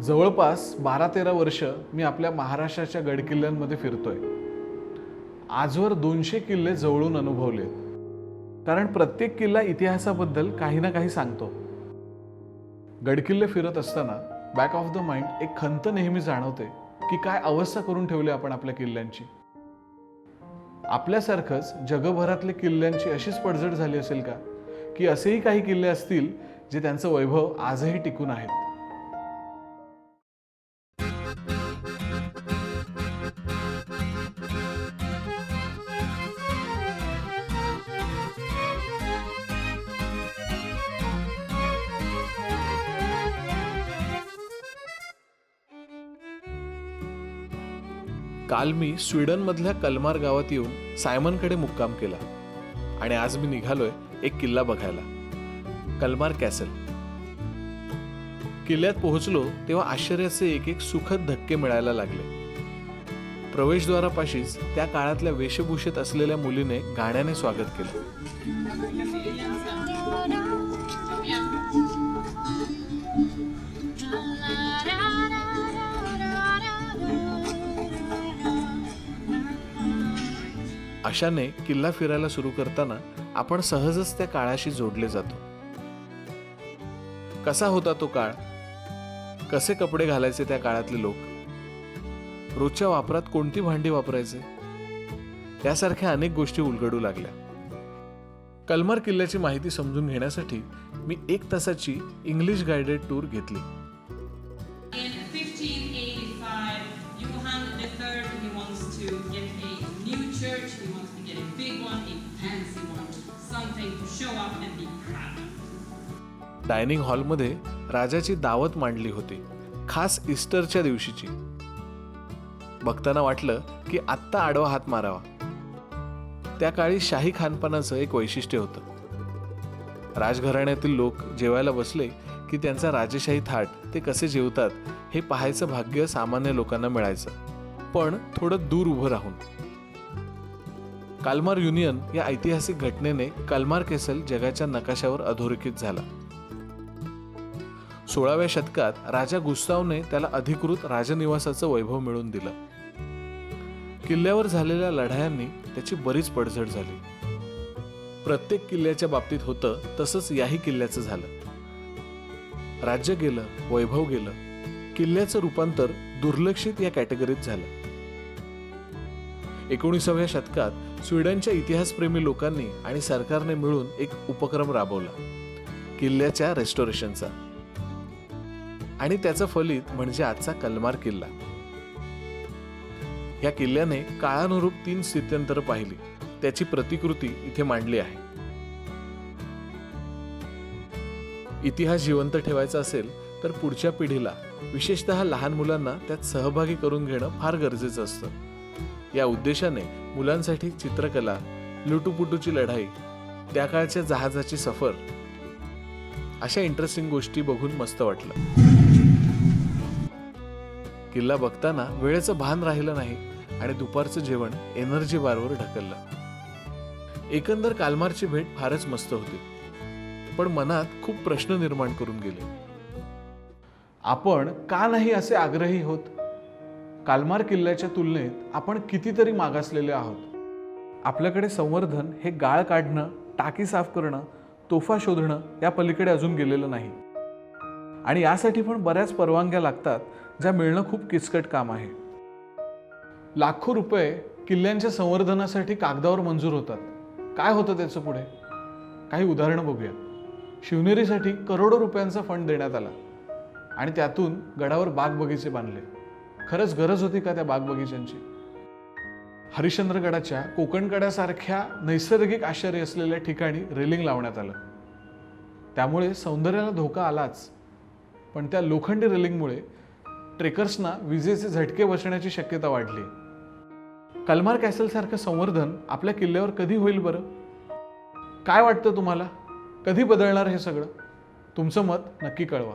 जवळपास 12-13 वर्ष मी आपल्या महाराष्ट्राच्या गडकिल्ल्यांमध्ये फिरतोय। आजवर 200 किल्ले जवळून अनुभवले, कारण प्रत्येक किल्ला इतिहासाबद्दल काही ना काही सांगतो। गडकिल्ले फिरत असताना बॅक ऑफ द माइंड एक खंत नेहमी जाणवते की काय अवस्था करून ठेवली आपण आपल्या किल्ल्यांची। आपल्यासारखंच जगभरातल्या किल्ल्यांची अशीच पडझड झाली असेल का, की असेही काही किल्ले असतील जे त्यांचं वैभव आजही टिकून आहेत। काल मी स्वीडनमधल्या कलमार गावात येऊन सायमनकडे मुक्काम केला आणि आज मी निघालोय एक किल्ला बघायला, कलमार कॅसल। किल्ल्यात पोहोचलो तेव्हा आश्चर्याचे एक एक सुखद धक्के मिळायला लागले। प्रवेशद्वारापाशीच त्या काळातल्या वेशभूषेत असलेल्या मुलीने गाण्याने स्वागत केलं। अशाने किल्ला फिरायला सुरू करताना आपण सहजच त्या काळाशी जोडले जातो। कसा होता तो काळ, कसे कपडे घालायचे त्या काळातले लोक, रोजच्या वापरात कोणती भांडी वापरायचे, यासारख्या अनेक गोष्टी उलगडू लागल्या। कलमार किल्ल्याची माहिती समजून घेण्यासाठी मी 1 तासाची इंग्लिश गाइडेड टूर घेतली। डायनिंग हॉलमध्ये राजाची दावत मांडली होती, खास ईस्टरच्या दिवशीची। बघताना वाटलं की आत्ता आडवा हात मारावा। त्या काळी शाही खानपानाचं एक वैशिष्ट्य होतं। राजघराण्यातील लोक जेवायला बसले की त्यांचा राजेशाही थाट ते कसे जेवतात हे पाहायचं भाग्य सामान्य लोकांना मिळायचं, पण थोडं दूर उभं राहून। कलमार युनियन या ऐतिहासिक घटनेने कलमार कॅसल जगाच्या नकाशावर अधोरेखित झाला। 16व्या शतकात राजा गुस्तावने त्याला अधिकृत राजनिवासाचं वैभव मिळवून दिलं। किल्ल्यावर झालेल्या लढायांनी त्याची बरीच पडझड झाली। प्रत्येक किल्ल्याच्या बाबतीत होतं तसंच याही किल्ल्याचं झालं। राज्य गेलं, वैभव गेलं, किल्ल्याचं रूपांतर दुर्लक्षित या कॅटेगरीत झालं। 19व्या शतकात स्वीडनच्या इतिहासप्रेमी लोकांनी आणि सरकारने मिळून एक उपक्रम राबवला, किल्ल्याच्या रेस्टोरेशनचा, आणि त्याचं फलित म्हणजे आजचा कलमार किल्ला। या किल्ल्याने काळानुरूप 3 स्थित्यंतर पाहिली, त्याची प्रतिकृती इथे मांडली आहे। इतिहास जिवंत ठेवायचा असेल तर पुढच्या पिढीला, विशेषतः लहान मुलांना त्यात सहभागी करून घेणं फार गरजेचं असतं। या उद्देशाने मुलांसाठी चित्रकला, लुटूपुटूची लढाई, त्या काळच्या जहाजाची सफर, अशा इंटरेस्टिंग गोष्टी बघून मस्त वाटलं। किल्ला बघताना वेळेचं भान राहिलं नाही आणि दुपारचं जेवण एनर्जी बारवर ढकललं। एकंदर कलमारची भेट फारच मस्त होती, पण मनात खूप प्रश्न निर्माण करून गेले। आपण का नाही असे आग्रही होत? कलमार किल्ल्याच्या तुलनेत आपण कितीतरी मागासलेले आहोत। आपल्याकडे संवर्धन हे गाळ काढणं, टाकी साफ करणं, तोफा शोधणं या पलीकडे अजून गेलेलं नाही, आणि यासाठी पण बऱ्याच परवानग्या लागतात, ज्या मिळणं खूप किचकट काम आहे। लाखो रुपये किल्ल्यांच्या संवर्धनासाठी कागदावर मंजूर होतात। काय होतं त्याचं पुढे? काही उदाहरणं बघूया। शिवनेरीसाठी करोडो रुपयांचा फंड देण्यात आला आणि त्यातून गडावर बाग बगीचे बांधले। खरंच गरज होती का त्या बाग बगीच्यांची? हरिश्चंद्रगडाच्या कोकणकड्यासारख्या नैसर्गिक आश्चर्य असलेल्या ठिकाणी रेलिंग लावण्यात आलं, त्यामुळे सौंदर्याला धोका आलाच, पण त्या लोखंडी रेलिंगमुळे ट्रेकर्सना विजेचे झटके बसण्याची शक्यता वाढली। कलमार कॅसल सारखं संवर्धन आपल्या किल्ल्यावर कधी होईल बरं? काय वाटतं तुम्हाला, कधी बदलणार हे सगळं? तुमचं मत नक्की कळवा।